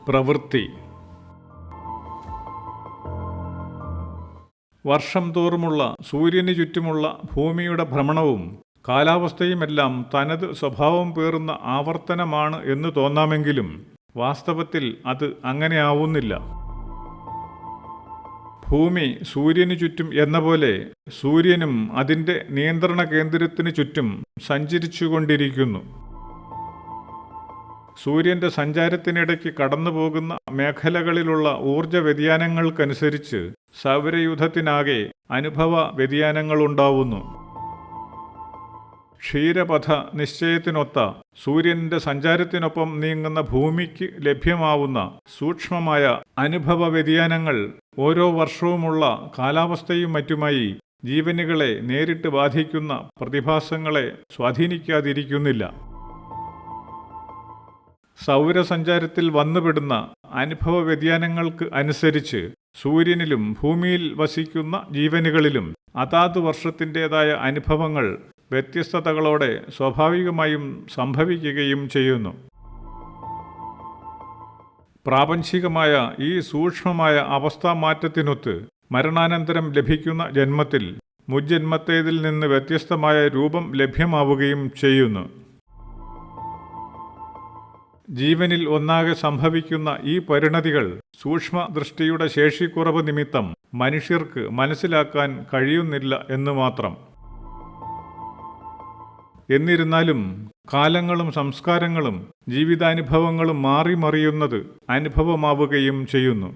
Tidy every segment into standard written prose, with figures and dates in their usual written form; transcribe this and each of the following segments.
പ്രവൃത്തി. വർഷം തോറുമുള്ള സൂര്യന് ചുറ്റുമുള്ള ഭൂമിയുടെ ഭ്രമണവും കാലാവസ്ഥയുമെല്ലാം തനത് സ്വഭാവം പേറുന്ന ആവർത്തനമാണ് എന്ന് തോന്നാമെങ്കിലും വാസ്തവത്തിൽ അത് അങ്ങനെയാവുന്നില്ല. ഭൂമി സൂര്യനു ചുറ്റും എന്ന പോലെ സൂര്യനും അതിൻ്റെ നിയന്ത്രണ കേന്ദ്രത്തിന് ചുറ്റും സഞ്ചരിച്ചുകൊണ്ടിരിക്കുന്നു. സൂര്യൻ്റെ സഞ്ചാരത്തിനിടയ്ക്ക് കടന്നുപോകുന്ന മേഖലകളിലുള്ള ഊർജ വ്യതിയാനങ്ങൾക്കനുസരിച്ച് സൗരയൂഥത്തിനാകെ അനുഭവ വ്യതിയാനങ്ങളുണ്ടാവുന്നു. ക്ഷീരപഥ നിശ്ചയത്തിനൊത്ത സൂര്യൻ്റെ സഞ്ചാരത്തിനൊപ്പം നീങ്ങുന്ന ഭൂമിക്ക് ലഭ്യമാവുന്ന സൂക്ഷ്മമായ അനുഭവ വ്യതിയാനങ്ങൾ ഓരോ വർഷവുമുള്ള കാലാവസ്ഥയും മറ്റുമായി ജീവനുകളെ നേരിട്ട് ബാധിക്കുന്ന പ്രതിഭാസങ്ങളെ സ്വാധീനിക്കാതിരിക്കുന്നില്ല. സൗരസഞ്ചാരത്തിൽ വന്നുപെടുന്ന അനുഭവ വ്യതിയാനങ്ങൾക്ക് അനുസരിച്ച് സൂര്യനിലും ഭൂമിയിൽ വസിക്കുന്ന ജീവനുകളിലും അതാത് വർഷത്തിൻ്റെതായ അനുഭവങ്ങൾ വ്യത്യസ്തതകളോടെ സ്വാഭാവികമായും സംഭവിക്കുകയും ചെയ്യുന്നു. പ്രാപഞ്ചികമായ ഈ സൂക്ഷ്മമായ അവസ്ഥാമാറ്റത്തിനൊത്ത് മരണാനന്തരം ലഭിക്കുന്ന ജന്മത്തിൽ മുജ്ജന്മത്തേതിൽ നിന്ന് വ്യത്യസ്തമായ രൂപം ലഭ്യമാവുകയും ചെയ്യുന്നു. ജീവനിൽ ഒന്നാകെ സംഭവിക്കുന്ന ഈ പരിണതികൾ സൂക്ഷ്മദൃഷ്ടിയുടെ ശേഷിക്കുറവ് നിമിത്തം മനുഷ്യർക്ക് മനസ്സിലാക്കാൻ കഴിയുന്നില്ല എന്ന് മാത്രം. എന്നിരുന്നാലും കാലങ്ങളും സംസ്കാരങ്ങളും ജീവിതാനുഭവങ്ങളും മാറി മറിയുന്നത് അനുഭവമാവുകയും ചെയ്യുന്നു.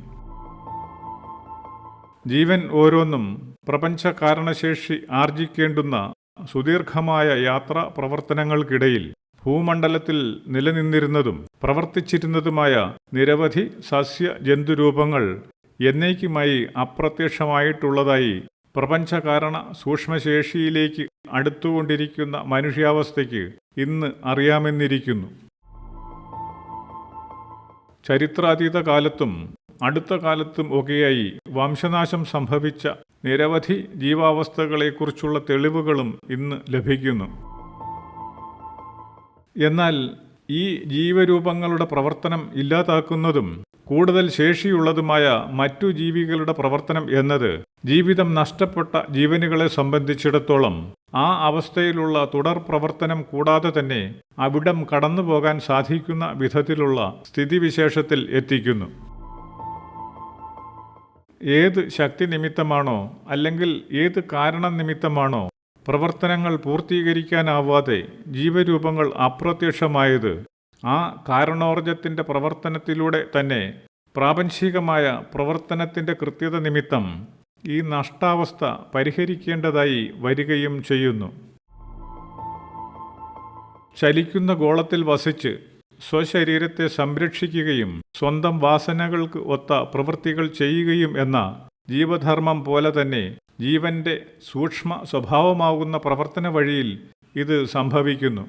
ജീവൻ ഓരോന്നും പ്രപഞ്ച കാരണശേഷി ആർജിക്കേണ്ടുന്ന സുദീർഘമായ യാത്രാ പ്രവർത്തനങ്ങൾക്കിടയിൽ ഭൂമണ്ഡലത്തിൽ നിലനിന്നിരുന്നതും പ്രവർത്തിച്ചിരുന്നതുമായ നിരവധി സസ്യ ജന്തുരൂപങ്ങൾ എന്നേക്കുമായി അപ്രത്യക്ഷമായിട്ടുള്ളതായി പ്രപഞ്ചകാരണ സൂക്ഷ്മശേഷിയിലേക്ക് അടുത്തുകൊണ്ടിരിക്കുന്ന മനുഷ്യാവസ്ഥയ്ക്ക് ഇന്ന് അറിയാമെന്നിരിക്കുന്നു. ചരിത്രാതീത കാലത്തും അടുത്ത കാലത്തും ഒക്കെയായി വംശനാശം സംഭവിച്ച നിരവധി ജീവാവസ്ഥകളെക്കുറിച്ചുള്ള തെളിവുകളും ഇന്ന് ലഭിക്കുന്നു. എന്നാൽ ഈ ജീവരൂപങ്ങളുടെ പ്രവർത്തനം ഇല്ലാതാക്കുന്നതും കൂടുതൽ ശേഷിയുള്ളതുമായ മറ്റു ജീവികളുടെ പ്രവർത്തനം എന്നത് ജീവിതം നഷ്ടപ്പെട്ട ജീവനുകളെ സംബന്ധിച്ചിടത്തോളം ആ അവസ്ഥയിലുള്ള തുടർ പ്രവർത്തനം കൂടാതെ തന്നെ അവിടം കടന്നുപോകാൻ സാധിക്കുന്ന വിധത്തിലുള്ള സ്ഥിതിവിശേഷത്തിൽ എത്തിക്കുന്നു. ഏത് ശക്തി നിമിത്തമാണോ അല്ലെങ്കിൽ ഏത് കാരണം നിമിത്തമാണോ പ്രവർത്തനങ്ങൾ പൂർത്തീകരിക്കാനാവാതെ ജീവരൂപങ്ങൾ അപ്രത്യക്ഷമായത്, ആ കാരണോർജത്തിൻ്റെ പ്രവർത്തനത്തിലൂടെ തന്നെ പ്രാപഞ്ചികമായ പ്രവർത്തനത്തിൻ്റെ കൃത്യത നിമിത്തം ഈ നഷ്ടാവസ്ഥ പരിഹരിക്കേണ്ടതായി വരികയും ചെയ്യുന്നു. ചലിക്കുന്ന ഗോളത്തിൽ വസിച്ച് സ്വശരീരത്തെ സംരക്ഷിക്കുകയും സ്വന്തം വാസനകൾക്ക് ഒത്ത പ്രവൃത്തികൾ ചെയ്യുകയും എന്ന ജീവധർമ്മം പോലെ തന്നെ ജീവന്റെ സൂക്ഷ്മ സ്വഭാവമാകുന്ന പ്രവർത്തന വഴിയിൽ ഇത് സംഭവിക്കുന്നു.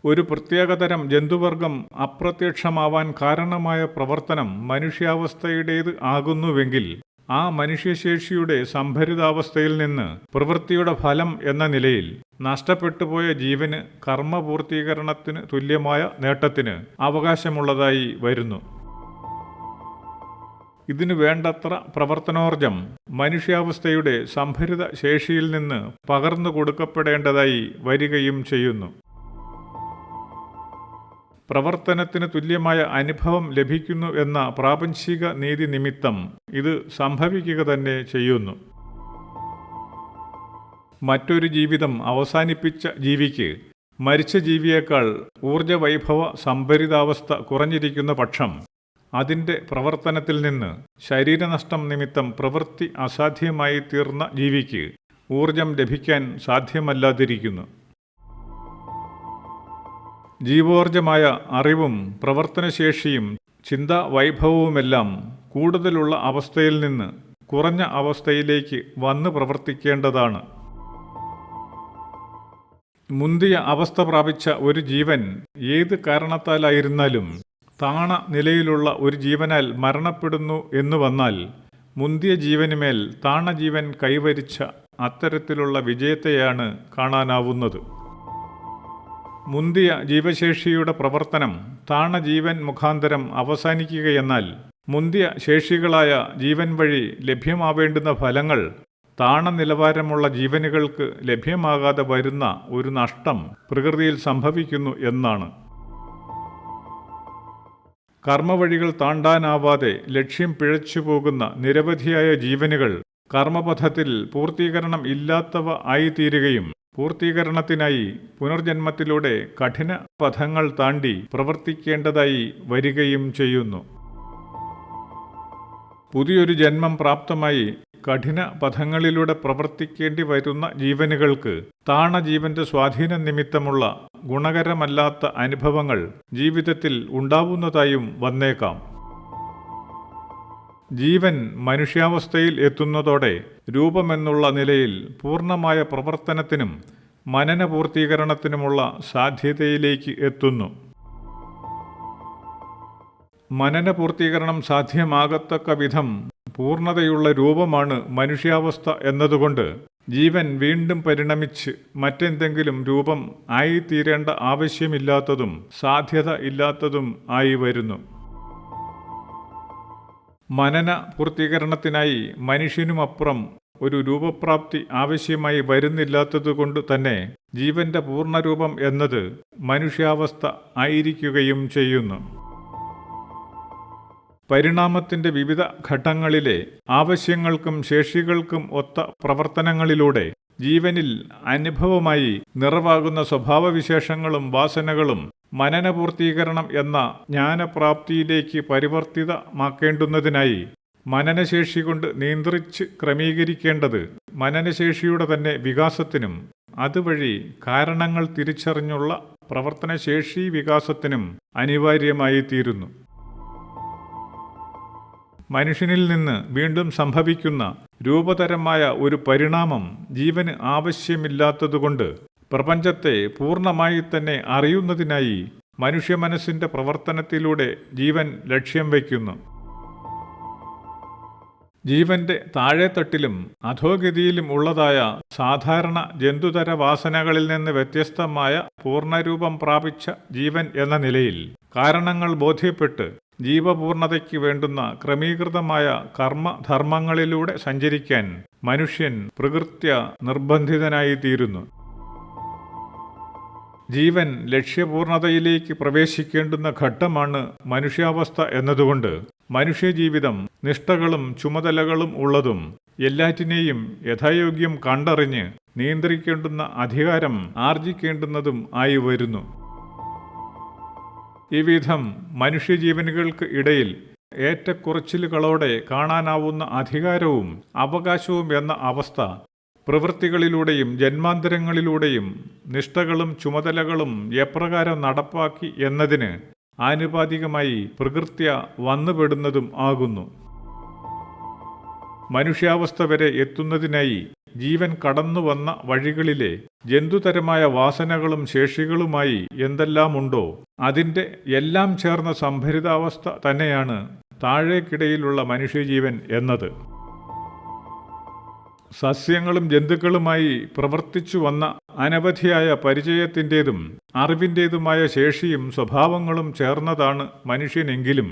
ഒരു പ്രത്യേകതരം ജന്തുവർഗം അപ്രത്യക്ഷമാവാൻ കാരണമായ പ്രവർത്തനം മനുഷ്യാവസ്ഥയുടേത് ആകുന്നുവെങ്കിൽ ആ മനുഷ്യശേഷിയുടെ സംഭരിതാവസ്ഥയിൽ നിന്ന് പ്രവൃത്തിയുടെ ഫലം എന്ന നിലയിൽ നഷ്ടപ്പെട്ടുപോയ ജീവന് കർമ്മപൂർത്തീകരണത്തിന് തുല്യമായ നേട്ടത്തിന് അവകാശമുള്ളതായി വരുന്നു. ഇതിനു വേണ്ടത്ര പ്രവർത്തനോർജം മനുഷ്യാവസ്ഥയുടെ സംഭരിത ശേഷിയിൽ നിന്ന് പകർന്നു കൊടുക്കപ്പെടേണ്ടതായി വരികയും ചെയ്യുന്നു. പ്രവർത്തനത്തിന് തുല്യമായ അനുഭവം ലഭിക്കുന്നു എന്ന പ്രാപഞ്ചിക നീതി നിമിത്തം ഇത് സംഭവിക്കുക തന്നെ ചെയ്യുന്നു. മറ്റൊരു ജീവിതം അവസാനിപ്പിച്ച ജീവിക്ക് മരിച്ച ജീവിയേക്കാൾ ഊർജവൈഭവ സംഭരിതാവസ്ഥ കുറഞ്ഞിരിക്കുന്ന പക്ഷം അതിൻ്റെ പ്രവർത്തനത്തിൽ നിന്ന് ശരീരനഷ്ടം നിമിത്തം പ്രവൃത്തി അസാധ്യമായി തീർന്ന ജീവിക്ക് ഊർജം ലഭിക്കാൻ സാധ്യമല്ലാതിരിക്കുന്നു. ജീവോർജമായ അറിവും പ്രവർത്തനശേഷിയും ചിന്താവൈഭവവുമെല്ലാം കൂടുതലുള്ള അവസ്ഥയിൽ നിന്ന് കുറഞ്ഞ അവസ്ഥയിലേക്ക് വന്ന് പ്രവർത്തിക്കേണ്ടതാണ്. മുന്തിയ അവസ്ഥ പ്രാപിച്ച ഒരു ജീവൻ ഏത് കാരണത്താലായിരുന്നാലും താണ നിലയിലുള്ള ഒരു ജീവനാൽ മരണപ്പെടുന്നു എന്ന് വന്നാൽ മുന്തിയ ജീവനുമേൽ താണ ജീവൻ കൈവരിച്ച അത്തരത്തിലുള്ള വിജയത്തെയാണ് കാണാനാവുന്നത്. മുന്തിയ ജീവശേഷിയുടെ പ്രവർത്തനം താണ ജീവൻ മുഖാന്തരം അവസാനിക്കുകയെന്നാൽ മുന്തിയ ശേഷികളായ ജീവൻ വഴി ലഭ്യമാവേണ്ടുന്ന ഫലങ്ങൾ താണ നിലവാരമുള്ള ജീവനുകൾക്ക് ലഭ്യമാകാതെ വരുന്ന ഒരു നഷ്ടം പ്രകൃതിയിൽ സംഭവിക്കുന്നു എന്നാണ്. കർമ്മവഴികൾ താണ്ടാനാവാതെ ലക്ഷ്യം പിഴച്ചു പോകുന്ന നിരവധിയായ ജീവനുകൾ കർമ്മപഥത്തിൽ പൂർത്തീകരണം ഇല്ലാത്തവ ആയിത്തീരുകയും പൂർത്തീകരണത്തിനായി പുനർജന്മത്തിലൂടെ കഠിന പഥങ്ങൾ താണ്ടി പ്രവർത്തിക്കേണ്ടതായി വരികയും ചെയ്യുന്നു. പുതിയൊരു ജന്മം പ്രാപ്തമായി കഠിന പഥങ്ങളിലൂടെ പ്രവർത്തിക്കേണ്ടി വരുന്ന ജീവനുകൾക്ക് താണ ജീവന്റെ സ്വാധീന നിമിത്തമുള്ള ഗുണകരമല്ലാത്ത അനുഭവങ്ങൾ ജീവിതത്തിൽ ഉണ്ടാവുന്നതായും വന്നേക്കാം. ജീവൻ മനുഷ്യാവസ്ഥയിൽ എത്തുന്നതോടെ രൂപമെന്നുള്ള നിലയിൽ പൂർണ്ണമായ പ്രവർത്തനത്തിനും മനനപൂർത്തീകരണത്തിനുമുള്ള സാധ്യതയിലേക്ക് എത്തുന്നു. മനനപൂർത്തീകരണം സാധ്യമാകത്തക്ക വിധം പൂർണ്ണതയുള്ള രൂപമാണ് മനുഷ്യാവസ്ഥ എന്നതുകൊണ്ട് ജീവൻ വീണ്ടും പരിണമിച്ച് മറ്റെന്തെങ്കിലും രൂപം ആയിത്തീരേണ്ട ആവശ്യമില്ലാത്തതും സാധ്യത ഇല്ലാത്തതും ആയി വരുന്നു. മനന പൂർത്തീകരണത്തിനായി മനുഷ്യനുമപ്പുറം ഒരു രൂപപ്രാപ്തി ആവശ്യമായി വരുന്നില്ലാത്തതുകൊണ്ട് തന്നെ ജീവന്റെ പൂർണ്ണരൂപം എന്നത് മനുഷ്യാവസ്ഥ ആയിരിക്കുകയും ചെയ്യുന്നു. പരിണാമത്തിന്റെ വിവിധ ഘട്ടങ്ങളിലെ ആവശ്യങ്ങൾക്കും ശേഷികൾക്കും ഒത്ത പ്രവർത്തനങ്ങളിലൂടെ ജീവനിൽ അനുഭവമായി നിറവാകുന്ന സ്വഭാവവിശേഷങ്ങളും വാസനകളും മനനപൂർത്തീകരണം എന്ന ജ്ഞാനപ്രാപ്തിയിലേക്ക് പരിവർത്തിതമാക്കേണ്ടുന്നതിനായി മനനശേഷി കൊണ്ട് നിയന്ത്രിച്ച് ക്രമീകരിക്കേണ്ടത് മനനശേഷിയുടെ തന്നെ വികാസത്തിനും അതുവഴി കാരണങ്ങൾ തിരിച്ചറിഞ്ഞുള്ള പ്രവർത്തനശേഷി വികാസത്തിനും അനിവാര്യമായി തീരുന്നു. മനുഷ്യനിൽ നിന്ന് വീണ്ടും സംഭവിക്കുന്ന രൂപതരമായ ഒരു പരിണാമം ജീവന് ആവശ്യമില്ലാത്തതുകൊണ്ട് പ്രപഞ്ചത്തെ പൂർണ്ണമായി തന്നെ അറിയുന്നതിനായി മനുഷ്യ മനസ്സിൻ്റെ പ്രവർത്തനത്തിലൂടെ ജീവൻ ലക്ഷ്യം വയ്ക്കുന്നു. ജീവന്റെ താഴെത്തട്ടിലും അധോഗതിയിലും ഉള്ളതായ സാധാരണ ജന്തുതര വാസനകളിൽ നിന്ന് വ്യത്യസ്തമായ പൂർണ്ണരൂപം പ്രാപിച്ച ജീവൻ എന്ന നിലയിൽ കാരണങ്ങൾ ബോധ്യപ്പെട്ട് ജീവപൂർണതയ്ക്ക് വേണ്ടുന്ന ക്രമീകൃതമായ കർമ്മധർമ്മങ്ങളിലൂടെ സഞ്ചരിക്കാൻ മനുഷ്യൻ പ്രകൃത്യ നിർബന്ധിതനായിത്തീരുന്നു. ജീവൻ ലക്ഷ്യപൂർണതയിലേക്ക് പ്രവേശിക്കേണ്ടുന്ന ഘട്ടമാണ് മനുഷ്യാവസ്ഥ എന്നതുകൊണ്ട് മനുഷ്യജീവിതം നിഷ്ഠകളും ചുമതലകളും ഉള്ളതും എല്ലാറ്റിനെയും യഥായോഗ്യം കണ്ടറിഞ്ഞ് നിയന്ത്രിക്കേണ്ടുന്ന അധികാരം ആർജിക്കേണ്ടുന്നതും ആയി വരുന്നു. ഇവിധം മനുഷ്യജീവനുകൾക്ക് ഇടയിൽ ഏറ്റക്കുറച്ചിലുകളോടെ കാണാനാവുന്ന അധികാരവും അവകാശവും എന്ന അവസ്ഥ പ്രവൃത്തികളിലൂടെയും ജന്മാന്തരങ്ങളിലൂടെയും നിഷ്ഠകളും ചുമതലകളും എപ്രകാരം നടപ്പാക്കി എന്നതിന് ആനുപാതികമായി പ്രകൃത്യ വന്നുപെടുന്നതും ആകുന്നു. മനുഷ്യാവസ്ഥ വരെ എത്തുന്നതിനായി ജീവൻ കടന്നു വന്ന വഴികളിലെ ജന്തുതരമായ വാസനകളും ശേഷികളുമായി എന്തെല്ലാമുണ്ടോ അതിൻ്റെ എല്ലാം ചേർന്ന സംഭരിതാവസ്ഥ തന്നെയാണ് താഴേക്കിടയിലുള്ള മനുഷ്യജീവൻ എന്നത്. സസ്യങ്ങളും ജന്തുക്കളുമായി പ്രവർത്തിച്ചു വന്ന അനവധിയായ പരിചയത്തിൻ്റേതും അറിവിൻ്റേതുമായ ശേഷിയും സ്വഭാവങ്ങളും ചേർന്നതാണ് മനുഷ്യനെങ്കിലും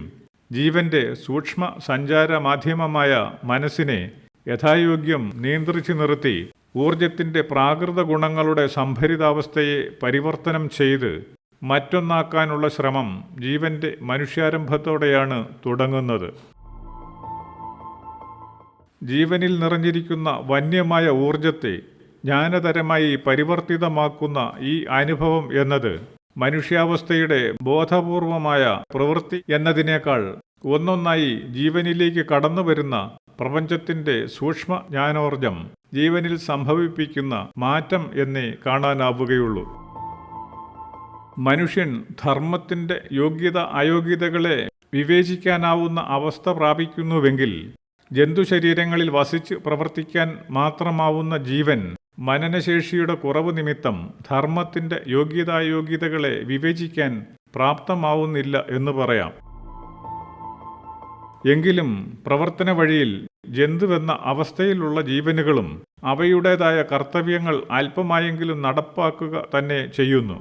ജീവന്റെ സൂക്ഷ്മ സഞ്ചാര മാധ്യമമായ മനസ്സിനെ യഥായോഗ്യം നിയന്ത്രിച്ചു നിർത്തി ഊർജത്തിൻ്റെ പ്രാകൃത ഗുണങ്ങളുടെ സംഭരിതാവസ്ഥയെ പരിവർത്തനം ചെയ്ത് മറ്റൊന്നാക്കാനുള്ള ശ്രമം ജീവന്റെ മനുഷ്യാരംഭത്തോടെയാണ് തുടങ്ങുന്നത്. ജീവനിൽ നിറഞ്ഞിരിക്കുന്ന വന്യമായ ഊർജത്തെ ജ്ഞാനതരമായി പരിവർത്തിതമാക്കുന്ന ഈ അനുഭവം എന്നത് മനുഷ്യാവസ്ഥയുടെ ബോധപൂർവമായ പ്രവൃത്തി എന്നതിനേക്കാൾ ഒന്നൊന്നായി ജീവനിലേക്ക് കടന്നുവരുന്ന പ്രപഞ്ചത്തിൻ്റെ സൂക്ഷ്മ ജ്ഞാനോർജം ജീവനിൽ സംഭവിപ്പിക്കുന്ന മാറ്റം എന്നേ കാണാനാവുകയുള്ളൂ. മനുഷ്യൻ ധർമ്മത്തിൻ്റെ യോഗ്യത അയോഗ്യതകളെ വിവേചിക്കാനാവുന്ന അവസ്ഥ പ്രാപിക്കുന്നുവെങ്കിൽ ജന്തുശരീരങ്ങളിൽ വസിച്ച് പ്രവർത്തിക്കാൻ മാത്രമാവുന്ന ജീവൻ മനനശേഷിയുടെ കുറവ് നിമിത്തം ധർമ്മത്തിൻ്റെ യോഗ്യതായോഗ്യതകളെ വിവേചിക്കാൻ പ്രാപ്തമാവുന്നില്ല എന്ന് പറയാം. എങ്കിലും പ്രവർത്തന വഴിയിൽ ജന്തുവെന്ന അവസ്ഥയിലുള്ള ജീവനുകളും അവയുടേതായ കർത്തവ്യങ്ങൾ അല്പമായെങ്കിലും നടപ്പാക്കുക തന്നെ ചെയ്യുന്നു.